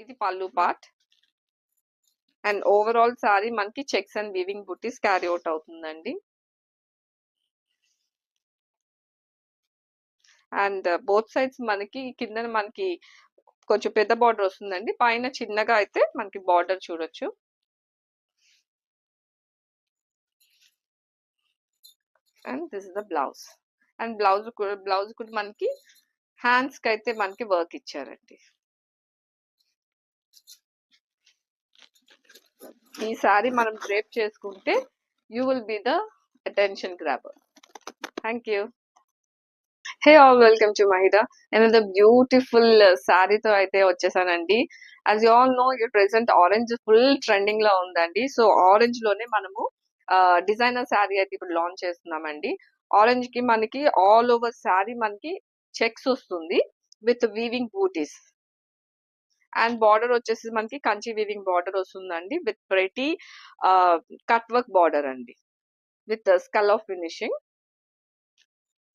ఇది పళ్ళు part. And overall sorry మనకి checks and weaving buttis carry out అవుతుందండి. అండ్ బోత్ సైడ్స్ మనకి కింద మనకి కొంచెం పెద్ద బార్డర్ వస్తుందండి, పైన చిన్నగా అయితే మనకి బార్డర్ చూడొచ్చు. And this is the blouse. And blouse కూడా మనకి హ్యాండ్స్ కి అయితే మనకి వర్క్ ఇచ్చారండి. ఈ సారీ మనం డ్రేప్ చేసుకుంటే you will be the attention grabber. Thank you. Hey all, welcome to Mahida. another beautiful సారీతో అయితే వచ్చేసానండి. యాజ్ యూ ఆల్ నో, ఈ ప్రెసెంట్ ఆరెంజ్ ఫుల్ ట్రెండింగ్ లో ఉందండి. సో ఆరెంజ్ లోనే మనము డిజైనర్ శారీ అయితే ఇప్పుడు లాంచ్ చేస్తున్నామండి. ఆరెంజ్ కి మనకి ఆల్ ఓవర్ శారీ మనకి చెక్స్ వస్తుంది with weaving buttis. And border వచ్చేసి మనకి కంచి వీవింగ్ బార్డర్ వస్తుందండి with pretty cut work border అండి, with skill of finishing.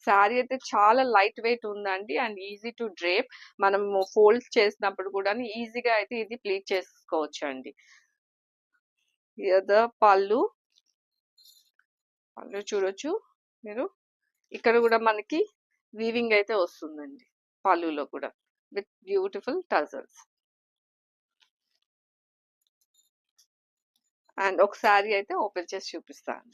Sari అయితే చాలా లైట్ వెయిట్ ఉందండి అండ్ ఈజీ టు డ్రేప్. మనము ఫోల్డ్ చేసినప్పుడు కూడా ఈజీగా అయితే ఇది ప్లీట్ చేసుకోవచ్చు అండి. పళ్ళు చూడొచ్చు మీరు. ఇక్కడ కూడా మనకి వీవింగ్ అయితే వస్తుందండి పళ్ళులో కూడా విత్ బ్యూటిఫుల్ టజల్స్. అండ్ ఒక శారీ అయితే ఓపెన్ చేసి చూపిస్తాను.